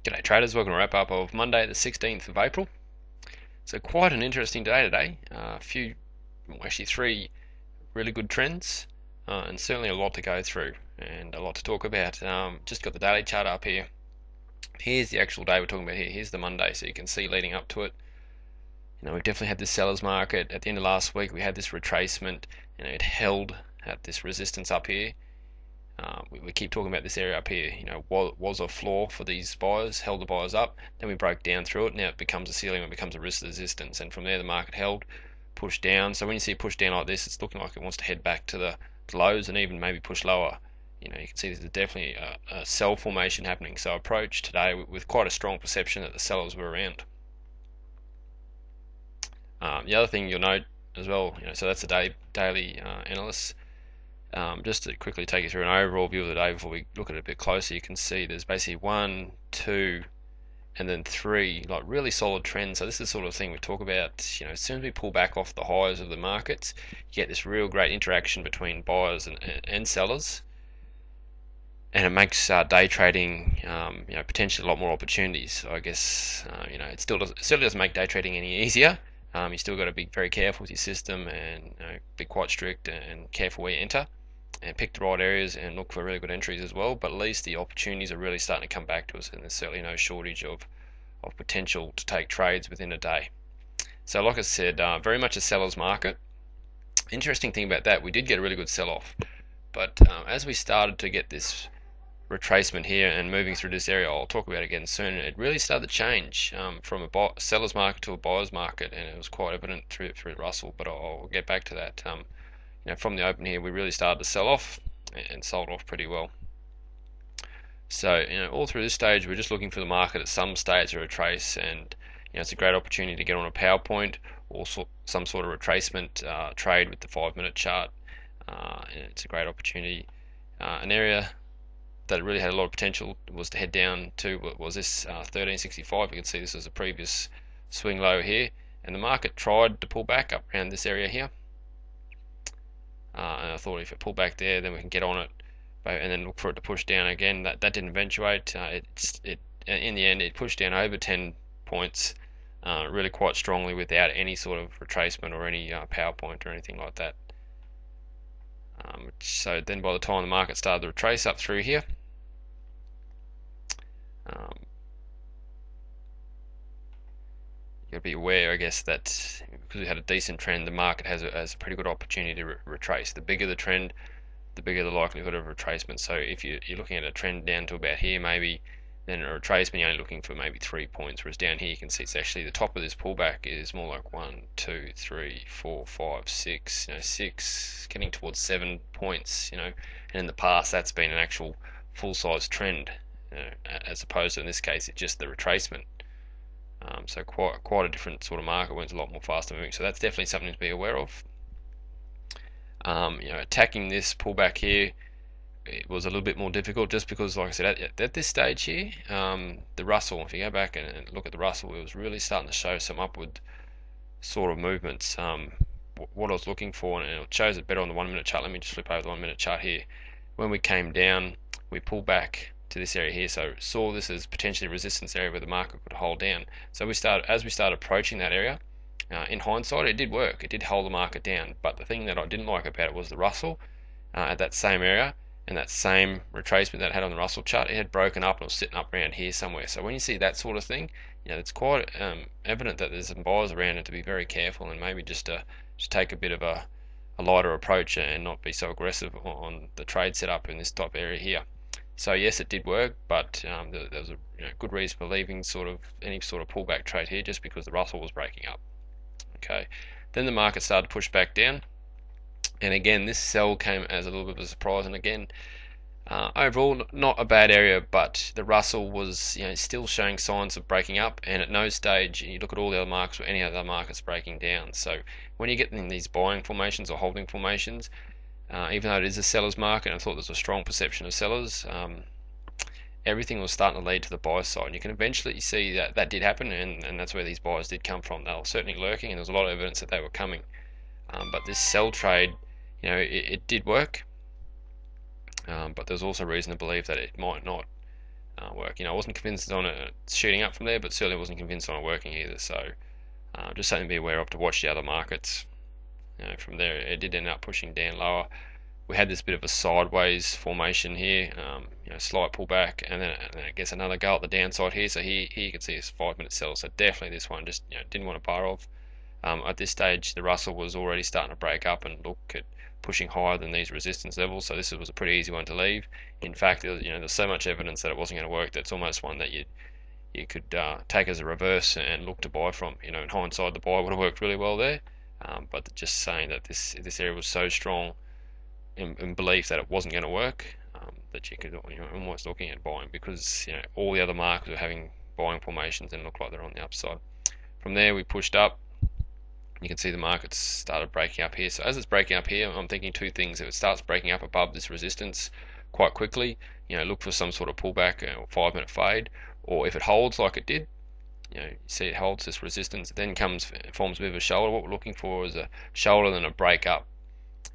G'day traders, welcome to wrap up of Monday the 16th of April. So quite an interesting day today. Actually three really good trends and certainly a lot to go through and a lot to talk about. Just got the daily chart up here. Here's the actual day we're talking about here. Here's the Monday, so you can see leading up to it. We've definitely had this seller's market. At the end of last week we had this retracement and it held at this resistance up here. We keep talking about this area up here, was a floor for these buyers, held the buyers up, then we broke down through it, now it becomes a ceiling, it becomes a resistance, and from there the market held, pushed down. So when you see it push down like this, it's looking like it wants to head back to the lows and even maybe push lower. You can see there's definitely a sell formation happening. So approach today with quite a strong perception that the sellers were around. The other thing you'll note as well, so that's the daily analysts. Just to quickly take you through an overall view of the day before we look at it a bit closer, you can see there's basically 1, 2, and then 3 like really solid trends. So this is the sort of thing we talk about. As soon as we pull back off the highs of the markets, you get this real great interaction between buyers and sellers, and it makes day trading potentially a lot more opportunities. So I guess it certainly doesn't make day trading any easier. You still got to be very careful with your system and be quite strict and careful where you enter and pick the right areas and look for really good entries as well. But at least the opportunities are really starting to come back to us, and there's certainly no shortage of potential to take trades within a day. So like I said, very much a seller's market. Interesting thing about that, we did get a really good sell-off, but as we started to get this retracement here and moving through this area, I'll talk about it again soon, it really started to change from a seller's market to a buyer's market, and it was quite evident through Russell, but I'll get back to that. From the open here we really started to sell off and sold off pretty well. So all through this stage we're just looking for the market at some stage to retrace, and it's a great opportunity to get on a PowerPoint or some sort of retracement trade with the 5-minute chart. And it's a great opportunity. An area that really had a lot of potential was to head down to was this 1365. You can see this is a previous swing low here, and the market tried to pull back up around this area here, and I thought if it pulled back there then we can get on it and then look for it to push down again. That didn't eventuate. In the end it pushed down over 10 points really quite strongly without any sort of retracement or any PowerPoint or anything like that. So then by the time the market started to retrace up through here, you've got to be aware, I guess, that because we had a decent trend, the market has a pretty good opportunity to retrace. The bigger the trend, the bigger the likelihood of retracement. So if you're looking at a trend down to about here maybe, then a retracement you're only looking for maybe 3 points, whereas down here you can see it's actually the top of this pullback is more like 1, 2, 3, 4, 5, 6, 6, getting towards 7 points, and in the past that's been an actual full-size trend, as opposed to in this case it's just the retracement. So quite a different sort of market when it's a lot more faster moving. So that's definitely something to be aware of. Attacking this pullback here, it was a little bit more difficult just because, like I said, at this stage here, the Russell, if you go back and look at the Russell, it was really starting to show some upward sort of movements. What I was looking for, and it shows it better on the 1-minute chart. Let me just flip over the 1-minute chart here. When we came down, we pulled back to this area here, so saw this as potentially a resistance area where the market could hold down. So as we started approaching that area, in hindsight it did work, it did hold the market down, but the thing that I didn't like about it was the Russell at that same area and that same retracement that it had on the Russell chart, it had broken up and was sitting up around here somewhere. So when you see that sort of thing, it's quite evident that there's some buyers around, and to be very careful and maybe just take a bit of a lighter approach and not be so aggressive on the trade setup in this type area here. So yes, it did work, but there was a good reason for leaving any sort of pullback trade here, just because the Russell was breaking up. Okay, then the market started to push back down, and again this sell came as a little bit of a surprise. And again, overall not a bad area, but the Russell was still showing signs of breaking up, and at no stage you look at all the other markets or any other markets breaking down. So when you get in these buying formations or holding formations, even though it is a seller's market, and I thought there's a strong perception of sellers, everything was starting to lead to the buy side. And you can eventually see that did happen, and that's where these buyers did come from. They were certainly lurking, and there was a lot of evidence that they were coming. But this sell trade, it did work, but there's also reason to believe that it might not work. I wasn't convinced on it shooting up from there, but certainly wasn't convinced on it working either. So just something to be aware of, to watch the other markets. From there, it did end up pushing down lower. We had this bit of a sideways formation here, slight pullback, and then it gets another go at the downside here. So here you can see it's 5-minute sell. So definitely this one just didn't want to bar off. At this stage, the Russell was already starting to break up and look at pushing higher than these resistance levels. So this was a pretty easy one to leave. In fact, there's so much evidence that it wasn't going to work. That's almost one that you could take as a reverse and look to buy from. In hindsight, the buy would have worked really well there. But just saying that this area was so strong in belief that it wasn't going to work, that you could almost looking at buying, because all the other markets were having buying formations and looked like they're on the upside. From there, we pushed up. You can see the markets started breaking up here. So as it's breaking up here, I'm thinking two things. If it starts breaking up above this resistance quite quickly, look for some sort of pullback or 5-minute fade, or if it holds like it did, you see it holds this resistance, it then forms a bit of a shoulder. What we're looking for is a shoulder, then a break up,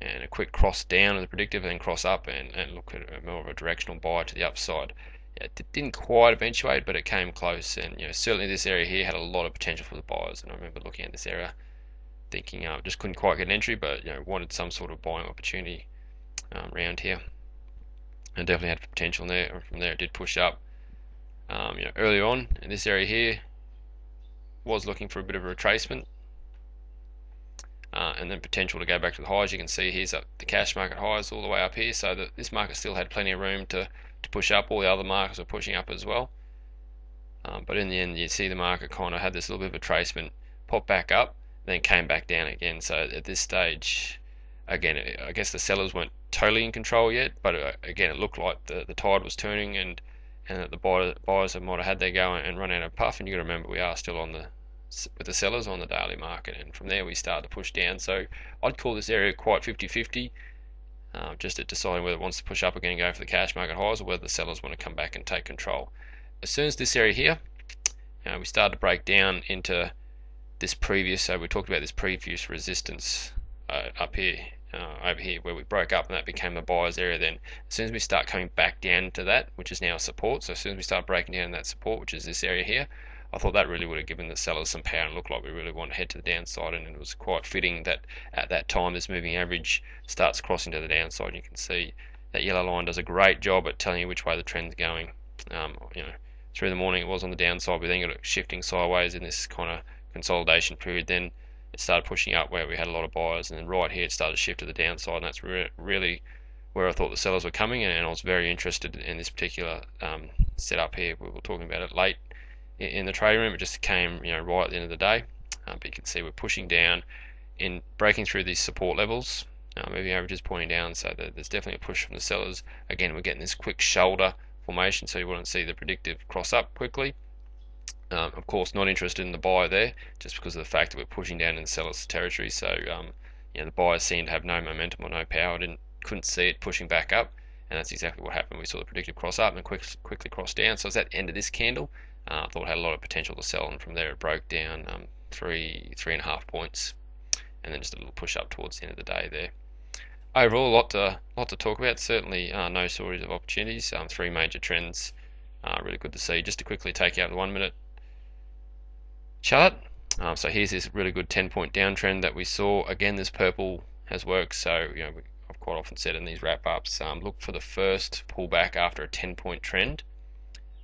and a quick cross down as a predictive, and then cross up and look at more of a directional buy to the upside. It didn't quite eventuate, but it came close, and certainly this area here had a lot of potential for the buyers. And I remember looking at this area thinking just couldn't quite get an entry, but wanted some sort of buying opportunity around here, and definitely had potential there. And from there it did push up. Early on in this area here, was looking for a bit of a retracement, and then potential to go back to the highs. You can see here's up the cash market highs all the way up here, so that this market still had plenty of room to push up. All the other markets are pushing up as well, but in the end you see the market kind of had this little bit of a retracement, pop back up, then came back down again. So at this stage, again, I guess the sellers weren't totally in control yet, but again, it looked like the tide was turning, and that the buyers might have had their go and run out of puff. And you got to remember, we are still with the sellers on the daily market, and from there we start to push down. So I'd call this area quite 50-50, just at deciding whether it wants to push up again and go for the cash market highs, or whether the sellers want to come back and take control. As soon as this area here, we started to break down into this previous, so we talked about this previous resistance up here, over here, where we broke up, and that became the buyer's area. Then as soon as we start coming back down to that, which is now support, so as soon as we start breaking down that support, which is this area here, I thought that really would have given the sellers some power and looked like we really want to head to the downside. And it was quite fitting that at that time this moving average starts crossing to the downside. You can see that yellow line does a great job at telling you which way the trend's going. Through the morning it was on the downside, we then got it shifting sideways in this kind of consolidation period. Then it started pushing up where we had a lot of buyers, and then right here it started to shift to the downside, and that's really where I thought the sellers were coming, and I was very interested in this particular setup here. We were talking about it late in the trading room. It just came right at the end of the day, but you can see we're pushing down in breaking through these support levels. Moving average is pointing down, so there's definitely a push from the sellers. Again, we're getting this quick shoulder formation, so you want to see the predictive cross up quickly. Of course, not interested in the buyer there, just because of the fact that we're pushing down in the seller's territory. So the buyers seemed to have no momentum or no power. Couldn't see it pushing back up, and that's exactly what happened. We saw the predictive cross up and quickly cross down. So it's at the end of this candle. I thought it had a lot of potential to sell, and from there it broke down 3.5 points, and then just a little push up towards the end of the day there. Overall, a lot to talk about. Certainly no shortage of opportunities. 3 major trends, really good to see. Just to quickly take out the 1-minute chart. So here's this really good 10-point downtrend that we saw. Again, this purple has worked. So I've quite often said in these wrap-ups, look for the first pullback after a 10-point trend,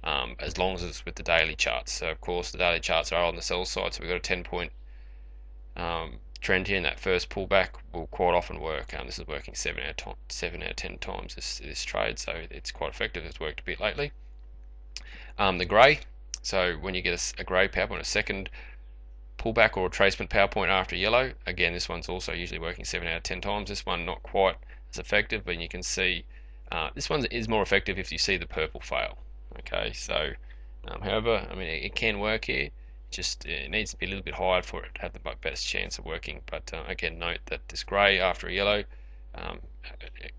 as long as it's with the daily charts. So of course the daily charts are on the sell side, so we've got a 10-point trend here, and that first pullback will quite often work. This is working 7 out of 10 times this trade, so it's quite effective. It's worked a bit lately. The grey, so when you get a grey power point, a second pullback or retracement power point after yellow, again this one's also usually working 7 out of 10 times. This one not quite as effective, but you can see this one is more effective if you see the purple fail. Okay, so however, I mean it can work here. It needs to be a little bit higher for it to have the best chance of working. But again, note that this grey after a yellow,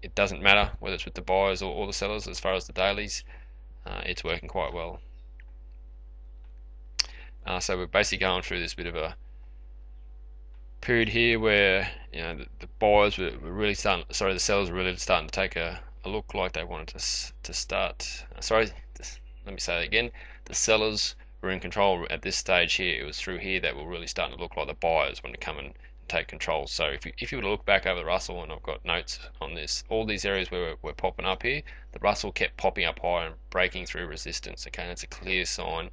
it doesn't matter whether it's with the buyers or the sellers. As far as the dailies, it's working quite well. So we're basically going through this bit of a period here where the buyers were really the sellers were really starting to take a look like they wanted to start. let me say that again, the sellers were in control at this stage here. It was through here that were really starting to look like the buyers want to come and take control. So if you were to look back over the Russell, and I've got notes on this, all these areas where we're popping up here, the Russell kept popping up higher and breaking through resistance. Okay, that's a clear sign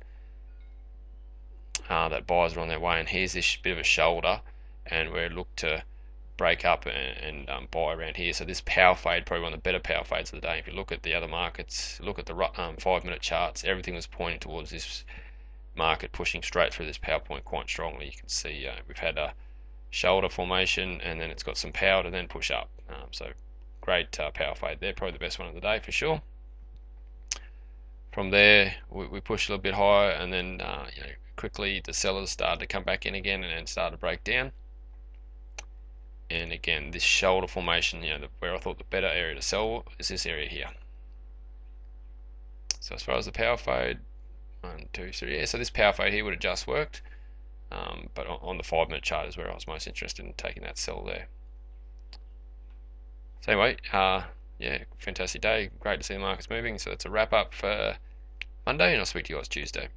that buyers are on their way. And here's this bit of a shoulder, and we're looked to break up and buy around here. So this power fade, probably one of the better power fades of the day. If you look at the other markets, look at the 5-minute charts, everything was pointing towards this market pushing straight through this power point quite strongly. You can see we've had a shoulder formation, and then it's got some power to then push up. So great power fade there, probably the best one of the day for sure. From there we pushed a little bit higher, and then quickly the sellers started to come back in again and then started to break down. And again, this shoulder formation, where I thought the better area to sell is this area here. So as far as the power fade, 1, 2, 3, yeah, so this power fade here would have just worked, but on the 5-minute chart is where I was most interested in taking that sell there. So anyway, yeah, fantastic day, great to see the markets moving. So that's a wrap up for Monday, and I'll speak to you guys Tuesday.